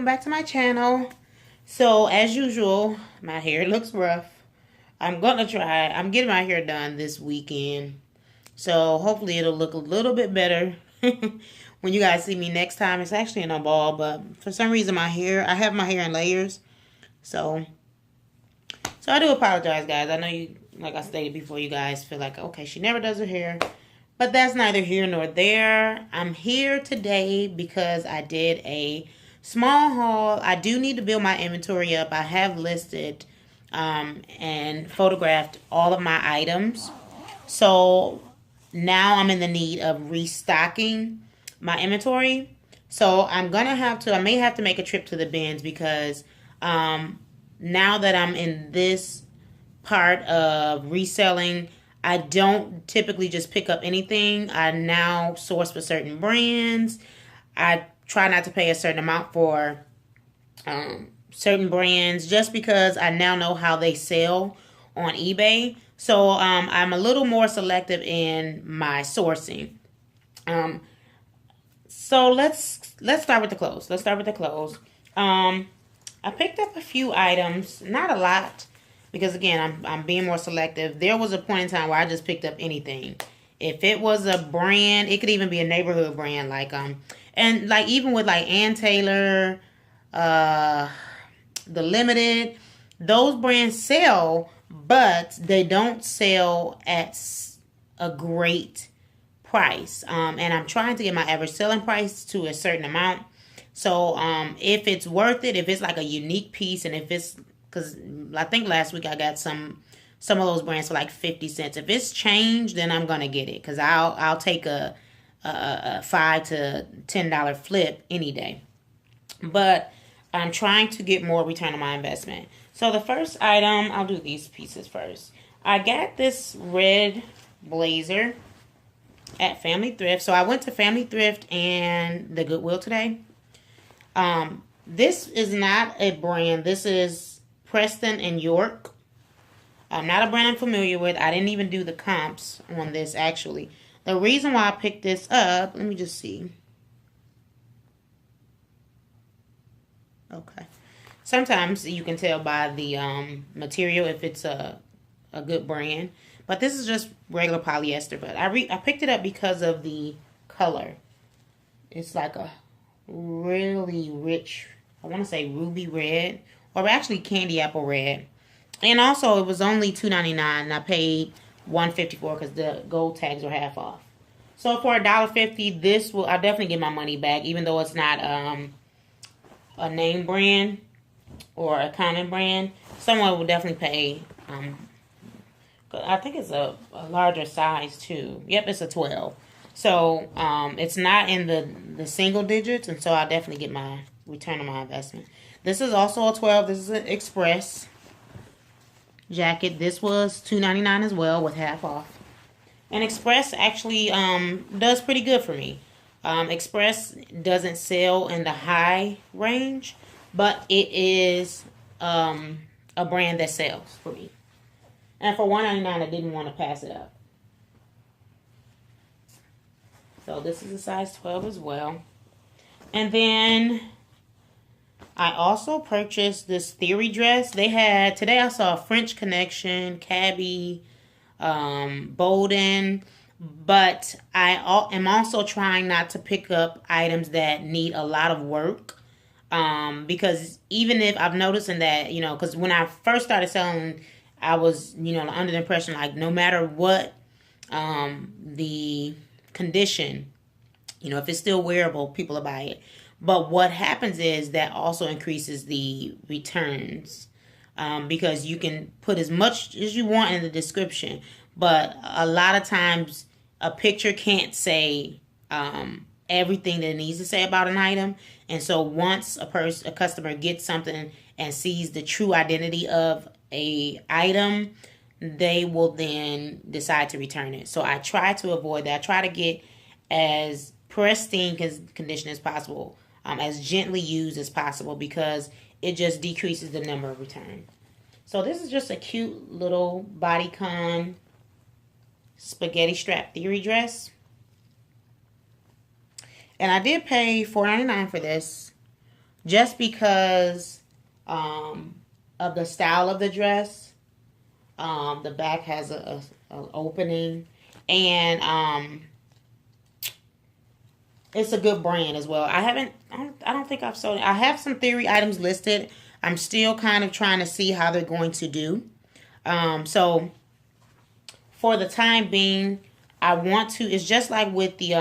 welcome back to my channel. So as usual, my hair looks rough. I'm getting my hair done this weekend. So hopefully it'll look a little bit better when you guys see me next time. It's actually in a ball, but for some reason I have my hair in layers. So I do apologize, guys. I know you, like I stated before, you guys feel like, okay, she never does her hair. But that's neither here nor there. I'm here today because I did a small haul. I do need to build my inventory up. I have listed and photographed all of my items. So now I'm in the need of restocking my inventory. So I may have to make a trip to the bins because now that I'm in this part of reselling, I don't typically just pick up anything. I now source for certain brands. I try not to pay a certain amount for certain brands just because I now know how they sell on eBay. So I'm a little more selective in my sourcing. So let's start with the clothes. I picked up a few items, not a lot. Because again, I'm being more selective. There was a point in time where I just picked up anything. If it was a brand, it could even be a neighborhood brand, and like even with like Ann Taylor, the Limited, those brands sell, but they don't sell at a great price. And I'm trying to get my average selling price to a certain amount. So if it's worth it, if it's like a unique piece, and if it's because I think last week I got some of those brands for like 50 cents. If it's changed, then I'm gonna get it because I'll take a $5 to $10 flip any day. But I'm trying to get more return on my investment. So the first item, I'll do these pieces first. I got this red blazer at Family Thrift. So I went to Family Thrift and the Goodwill today. This is not a brand. This is Preston and York. Not a brand I'm familiar with. I didn't even do the comps on this, actually. The reason why I picked this up, let me just see. Okay. Sometimes you can tell by the material if it's a good brand. But this is just regular polyester. But I picked it up because of the color. It's like a really rich, I want to say ruby red, or actually candy apple red. And also it was only $2.99 and I paid $1.54 because the gold tags were half off. So for $1.50, I'll definitely get my money back, even though it's not a name brand or a common brand. Someone will definitely pay. I think it's a larger size too. Yep, it's a 12. So it's not in the single digits, and so I'll definitely get my return on my investment. This is also a 12. This is an Express jacket. This was $2.99 as well with half off. And Express actually does pretty good for me. Express doesn't sell in the high range, but it is a brand that sells for me. And for $1.99, I didn't want to pass it up. So this is a size 12 as well. And then I also purchased this Theory dress. Today I saw French Connection, Cabby, Bolden. But I am also trying not to pick up items that need a lot of work. Because even if I'm noticing that, because when I first started selling, I was, under the impression like no matter what the condition, if it's still wearable, people will buy it. But what happens is that also increases the returns because you can put as much as you want in the description. But a lot of times a picture can't say everything that it needs to say about an item. And so once a customer gets something and sees the true identity of a item, they will then decide to return it. So I try to avoid that. I try to get as pristine condition as possible, as gently used as possible, because it just decreases the number of returns. So this is just a cute little bodycon spaghetti strap Theory dress. And I did pay $4.99 for this. just because of the style of the dress. The back has a opening, and it's a good brand as well. I don't think I've sold it. I have some theory items listed. I'm still kind of trying to see how they're going to do. So for the time being, I want to, it's just like with the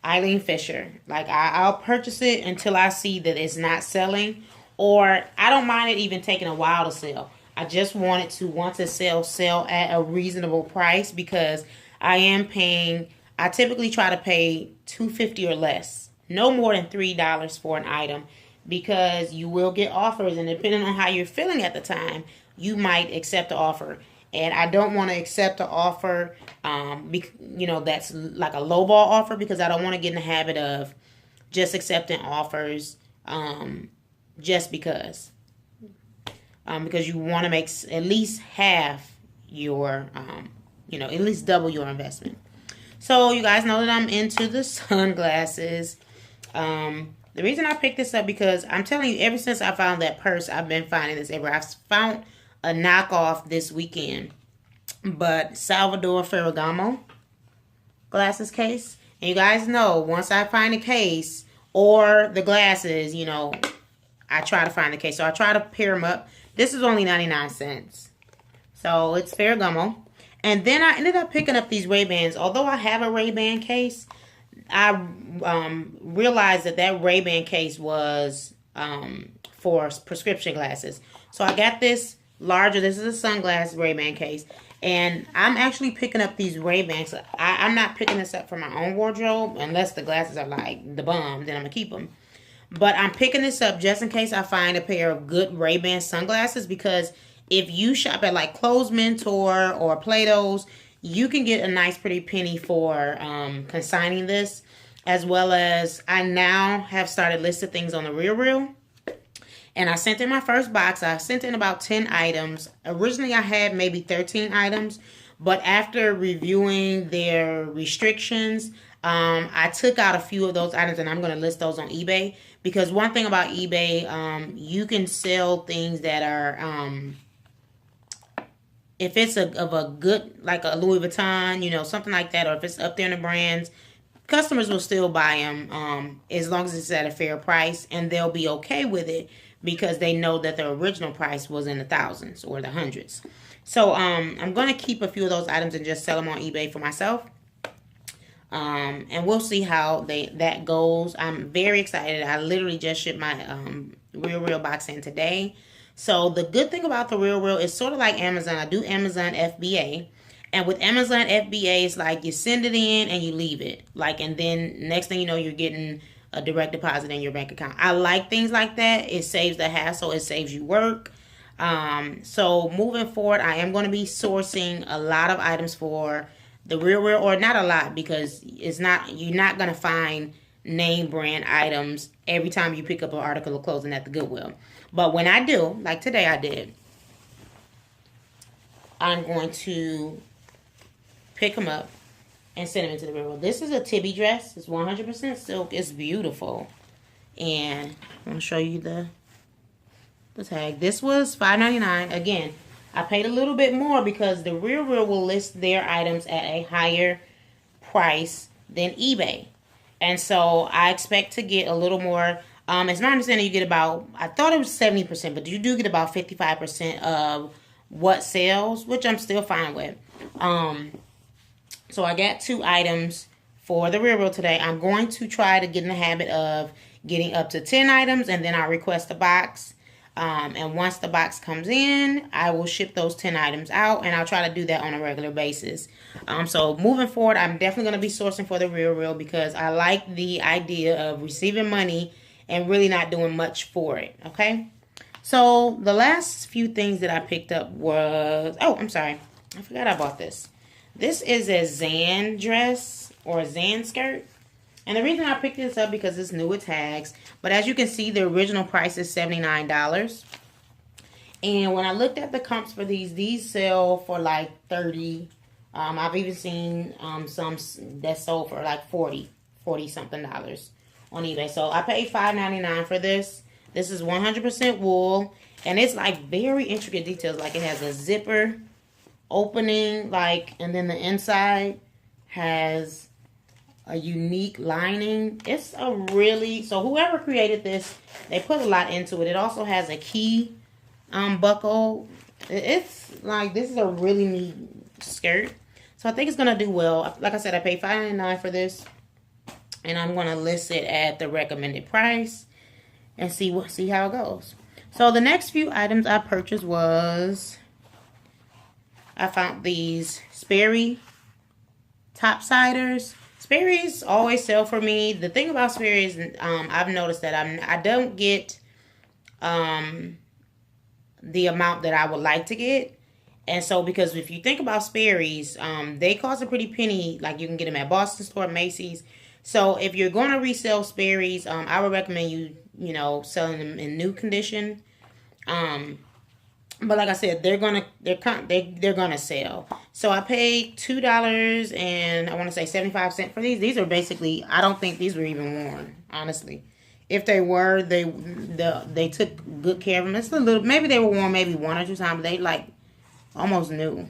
Eileen Fisher. Like I'll purchase it until I see that it's not selling, or I don't mind it even taking a while to sell. I just want it to, once it sell at a reasonable price, because I am paying, I typically try to pay $2.50 or less. No more than $3 for an item, because you will get offers, and depending on how you're feeling at the time, you might accept the offer. And I don't want to accept an offer, that's like a lowball offer, because I don't want to get in the habit of just accepting offers just because. Because you want to make at least half your, at least double your investment. So you guys know that I'm into the sunglasses. The reason I picked this up, because I'm telling you, ever since I found that purse, I've been finding this everywhere. I've found a knockoff this weekend, but Salvador Ferragamo glasses case. And you guys know, once I find a case or the glasses, I try to find the case. So I try to pair them up. This is only 99 cents. So it's Ferragamo. And then I ended up picking up these Ray-Bans. Although I have a Ray-Ban case, I realized that Ray-Ban case was for prescription glasses. So I got this larger. This is a sunglass Ray-Ban case. And I'm actually picking up these Ray-Bans. I'm not picking this up for my own wardrobe. Unless the glasses are like the bomb, then I'm going to keep them. But I'm picking this up just in case I find a pair of good Ray-Ban sunglasses. Because if you shop at like Clothes Mentor or Plato's, you can get a nice pretty penny for consigning this. As well as I now have started listing things on the RealReal. And I sent in my first box. I sent in about 10 items. Originally, I had maybe 13 items. But after reviewing their restrictions, I took out a few of those items. And I'm going to list those on eBay. Because one thing about eBay, you can sell things that are, if it's of a good, like a Louis Vuitton, something like that. Or if it's up there in the brands, customers will still buy them as long as it's at a fair price. And they'll be okay with it, because they know that the original price was in the thousands or the hundreds. So I'm going to keep a few of those items and just sell them on eBay for myself. And we'll see how that goes. I'm very excited. I literally just shipped my RealReal box in today. So the good thing about the RealReal is sort of like Amazon. I do Amazon FBA. And with Amazon FBA, it's like you send it in and you leave it. And then next thing you know, you're getting a direct deposit in your bank account. I like things like that. It saves the hassle. It saves you work. So moving forward, I am going to be sourcing a lot of items for the RealReal, or not a lot, because you're not going to find name brand items every time you pick up an article of clothing at the Goodwill. But when I do, like today I did, I'm going to pick them up and send them into the RealReal. This is a Tibby dress. It's 100% silk. It's beautiful. And I'm going to show you the tag. This was $5.99. Again, I paid a little bit more because the RealReal will list their items at a higher price than eBay. And so I expect to get a little more. It's my understanding you get about, I thought it was 70%, but you do get about 55% of what sells, which I'm still fine with. So I got 2 items for the RealReal today. I'm going to try to get in the habit of getting up to 10 items, and then I'll request a box. And once the box comes in, I will ship those 10 items out, and I'll try to do that on a regular basis. So moving forward, I'm definitely going to be sourcing for the RealReal, because I like the idea of receiving money and really not doing much for it. Okay. So the last few things that I picked up was, I'm sorry, I forgot I bought this. This is a Zan dress or a Zan skirt. And the reason I picked this up because it's new with tags. But as you can see, the original price is $79. And when I looked at the comps for these sell for like $30. I've even seen some that sold for like $40 something. on eBay. So I paid $5.99 for this. This is 100% wool. And it's like very intricate details. Like it has a zipper opening, like, and then the inside has a unique lining. It's a really, so whoever created this, they put a lot into it. It also has a key buckle. It's like, this is a really neat skirt. So I think it's gonna do well. Like I said, I paid $5.99 for this, and I'm gonna list it at the recommended price and see how it goes. So the next few items I purchased was, I found these Sperry topsiders. Sperry's always sell for me. The thing about Sperry is, I've noticed that I don't get the amount that I would like to get. And so, because if you think about Sperry's, they cost a pretty penny. Like, you can get them at Boston Store, Macy's. So if you're going to resell Sperry's, I would recommend you selling them in new condition. But like I said, they're gonna sell. So I paid $2 and I want to say 75 cents for these. These are basically, I don't think these were even worn, honestly. If they were, they took good care of them. It's a little, maybe they were worn maybe 1 or 2 times. But they like almost new.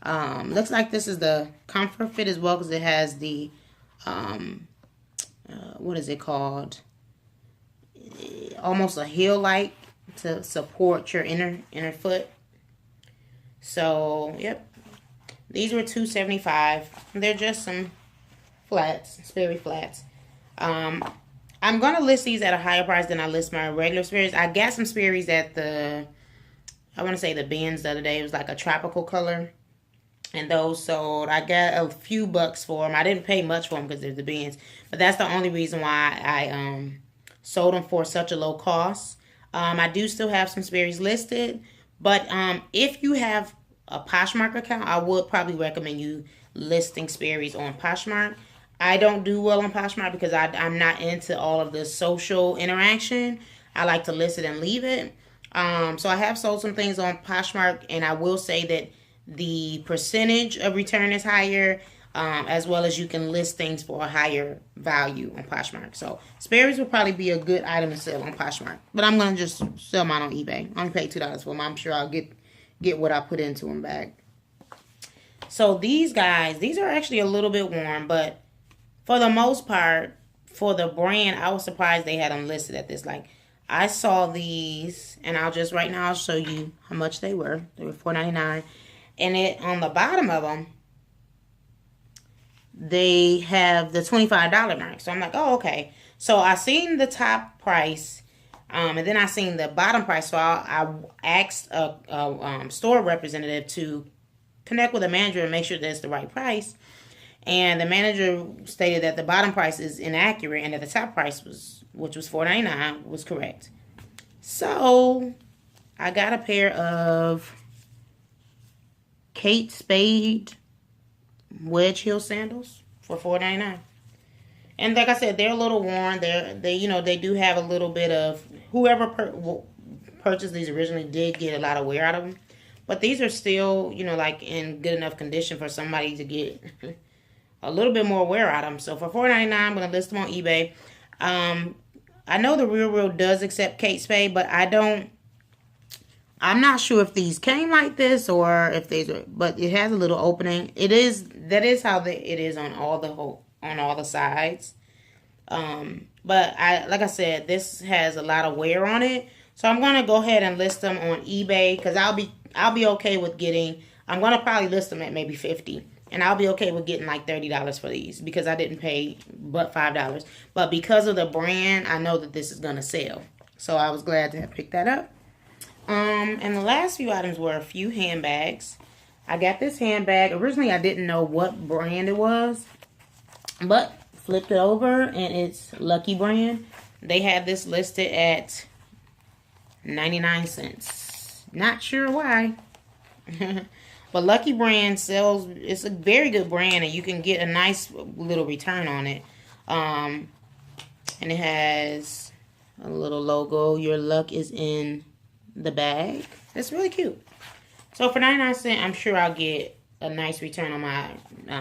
Looks like this is the comfort fit as well, because it has the what is it called? Almost a heel like to support your inner foot. So, yep. These were $2.75. They're just some flats, Sperry flats. I'm going to list these at a higher price than I list my regular Sperry's. I got some Sperry's at the, I want to say the Ben's the other day. It was like a tropical color. And those sold. I got a few bucks for them. I didn't pay much for them because they're the Ben's. But that's the only reason why I sold them for such a low cost. I do still have some Sperry's listed. But if you have a Poshmark account, I would probably recommend you listing Sperry's on Poshmark. I don't do well on Poshmark because I'm not into all of the social interaction. I like to list it and leave it. So I have sold some things on Poshmark, and I will say that the percentage of return is higher, as well as you can list things for a higher value on Poshmark. So Sperry's will probably be a good item to sell on Poshmark. But I'm going to just sell mine on eBay. I only paid $2 for them. I'm sure I'll get what I put into them back. So these guys, these are actually a little bit worn, but for the most part, for the brand, I was surprised they had them listed at this. Like, I saw these, and I'll show you how much they were. They were $4.99. And it on the bottom of them, they have the $25 mark. So I'm like, oh, okay. So I seen the top price, and then I seen the bottom price. So I asked a store representative to connect with the manager and make sure that's the right price. And the manager stated that the bottom price is inaccurate and that the top price, which was $4.99, was correct. So I got a pair of Kate Spade wedge heel sandals for $4.99. And like I said, they're a little worn. They do have a little bit of, whoever purchased these originally did get a lot of wear out of them. But these are still, like in good enough condition for somebody to get a little bit more wear out of them. So for $4.99, I'm going to list them on eBay. I know the Real Real does accept Kate Spade, but I'm not sure if these came like this or if these are, but it has a little opening. That is how it is on all the sides. But like I said, this has a lot of wear on it. So I'm going to go ahead and list them on eBay, because I'll be okay with getting, I'm going to probably list them at maybe $50. And I'll be okay with getting like $30 for these, because I didn't pay but $5. But because of the brand, I know that this is going to sell. So I was glad to have picked that up. And the last few items were a few handbags. I got this handbag. Originally, I didn't know what brand it was, but flipped it over, and it's Lucky brand. They had this listed at 99 cents. Not sure why. But Lucky brand sells, it's a very good brand, and you can get a nice little return on it. And it has a little logo. Your luck is in the bag. It's really cute. So for 99 cents, I'm sure I'll get a nice return on my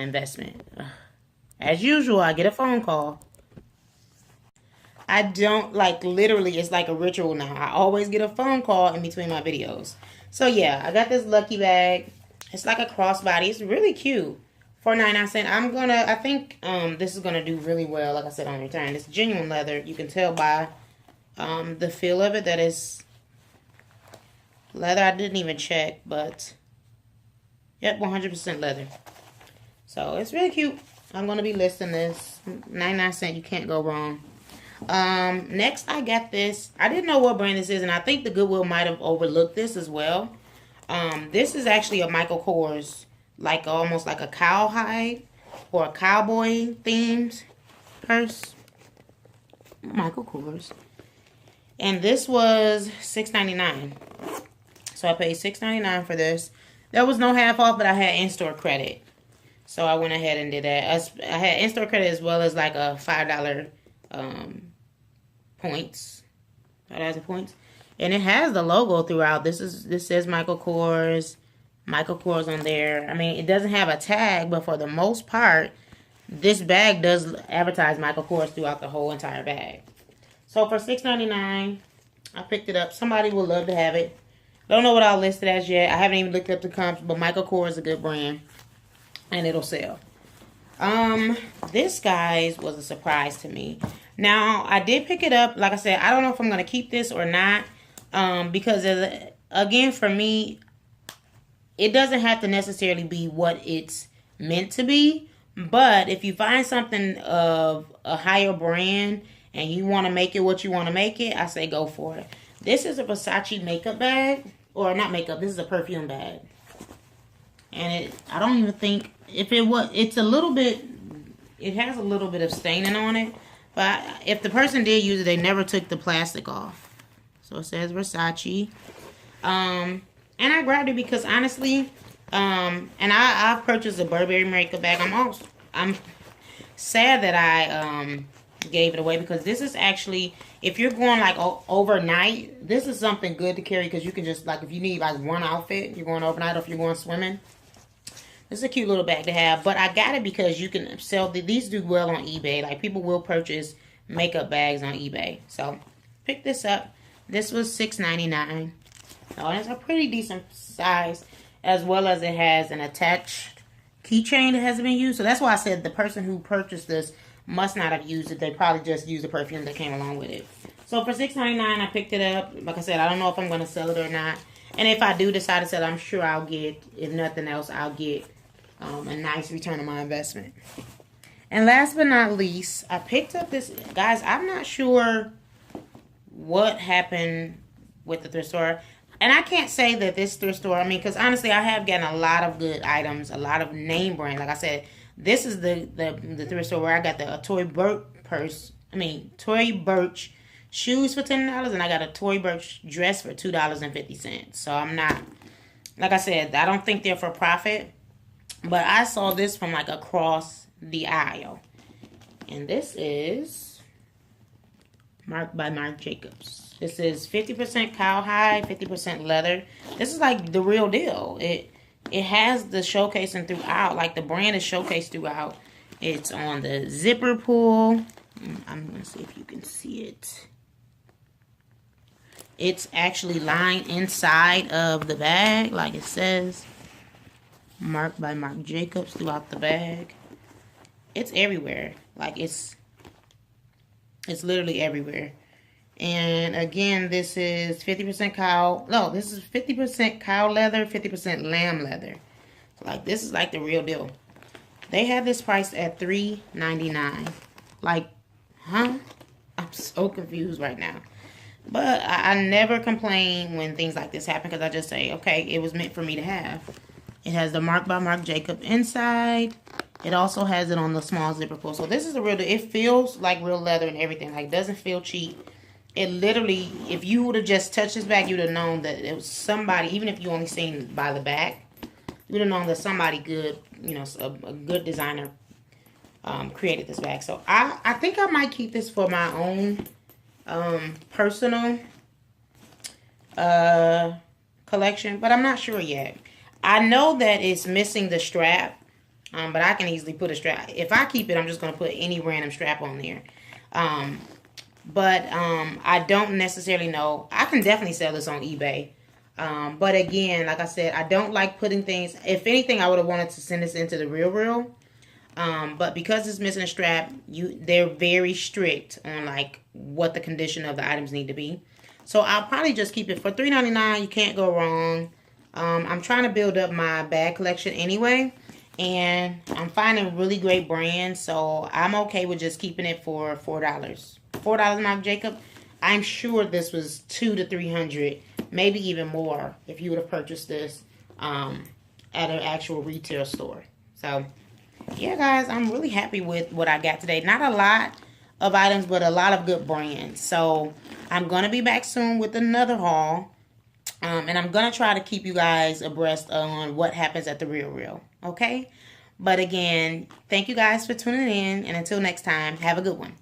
investment. As usual, I get a phone call. I don't, like, literally, it's like a ritual now. I always get a phone call in between my videos. So, yeah, I got this lucky bag. It's like a crossbody. It's really cute. $4.99. I think this is gonna do really well, like I said, on return. It's genuine leather. You can tell by the feel of it that it's leather. I didn't even check, but yep, 100% leather. So it's really cute. I'm gonna be listing this. 99¢. You can't go wrong. Next I got this. I didn't know what brand this is, and I think the Goodwill might have overlooked this as well. This is actually a Michael Kors, like almost like a cowhide or a cowboy themed purse. Michael Kors. And this was $6.99. So I paid $6.99 for this. There was no half off, but I had in-store credit. So I went ahead and did that. I had in-store credit as well as like a $5 points. $5 points. And it has the logo throughout. This says Michael Kors on there. I mean, it doesn't have a tag, but for the most part, this bag does advertise Michael Kors throughout the whole entire bag. So for $6.99, I picked it up. Somebody would love to have it. Don't know what I'll list it as yet. I haven't even looked up the comps, but Michael Kors is a good brand, and it'll sell. This, guys, was a surprise to me. Now, I did pick it up. Like I said, I don't know if I'm going to keep this or not, because, again, for me, it doesn't have to necessarily be what it's meant to be. But if you find something of a higher brand and you want to make it what you want to make it, I say go for it. This is a Versace makeup bag. Or not makeup. This is a perfume bag. And I don't even think, it's a little bit, it has a little bit of staining on it. But if the person did use it, they never took the plastic off. So it says Versace. And I grabbed it because honestly, and I've purchased a Burberry makeup bag. I'm sad that I gave it away, because this is actually, if you're going like overnight, this is something good to carry, because you can just, like, if you need like one outfit, you're going overnight, or if you're going swimming, this is a cute little bag to have. But I got it because you can sell these do well on eBay. Like, people will purchase makeup bags on eBay. So pick this up. This was $6.99. Oh, it's a pretty decent size, as well as it has an attached keychain that hasn't been used. So that's why I said the person who purchased this must not have used it. They probably just used the perfume that came along with it. So for $6.99, I picked it up. Like I said, I don't know if I'm going to sell it or not. And if I do decide to sell it, I'm sure I'll get, if nothing else, I'll get a nice return on my investment. And last but not least, I picked up this. Guys, I'm not sure what happened with the thrift store. And I can't say that this thrift store, I mean, because honestly, I have gotten a lot of good items, a lot of name brand. Like I said, this is the thrift store where I got the Tory Burch shoes for $10, and I got a Tory Burch dress for $2.50. So I'm not, like I said, I don't think they're for profit. But I saw this from like across the aisle. And this is by Marc Jacobs. This is 50% cowhide, 50% leather. This is like the real deal. It has the showcasing throughout. Like, the brand is showcased throughout. It's on the zipper pull. I'm going to see if you can see it. It's actually lined inside of the bag, like it says. Marked by Marc Jacobs throughout the bag. It's everywhere. Like, it's literally everywhere. And again, this is 50% cow. No, this is 50% cow leather, 50% lamb leather. Like, this is like the real deal. They have this priced at $3.99. Like, huh? I'm so confused right now. But I never complain when things like this happen, because I just say, okay, it was meant for me to have. It has the Marked by Marc Jacobs inside. It also has it on the small zipper pull. So this is a real deal. It feels like real leather and everything. Like, it doesn't feel cheap. It literally, if you would have just touched this bag, you would have known that it was somebody, even if you only seen by the back, you would have known that somebody good, you know, a good designer created this bag. So I think I might keep this for my own personal collection, but I'm not sure yet. I know that it's missing the strap, but I can easily put a strap. If I keep it, I'm just going to put any random strap on there. But I don't necessarily know. I can definitely sell this on eBay. But again, like I said, I don't like putting things. If anything, I would have wanted to send this into the Real. But because it's missing a strap, they're very strict on like what the condition of the items need to be. So I'll probably just keep it for $3.99. You can't go wrong. I'm trying to build up my bag collection anyway, and I'm finding really great brands, so I'm okay with just keeping it for $4. $4, Marc Jacob. I'm sure this was $200 to $300, maybe even more if you would have purchased this at an actual retail store. So yeah, guys, I'm really happy with what I got today. Not a lot of items, but a lot of good brands. So I'm going to be back soon with another haul. And I'm going to try to keep you guys abreast on what happens at the Real. Okay? But again, thank you guys for tuning in. And until next time, have a good one.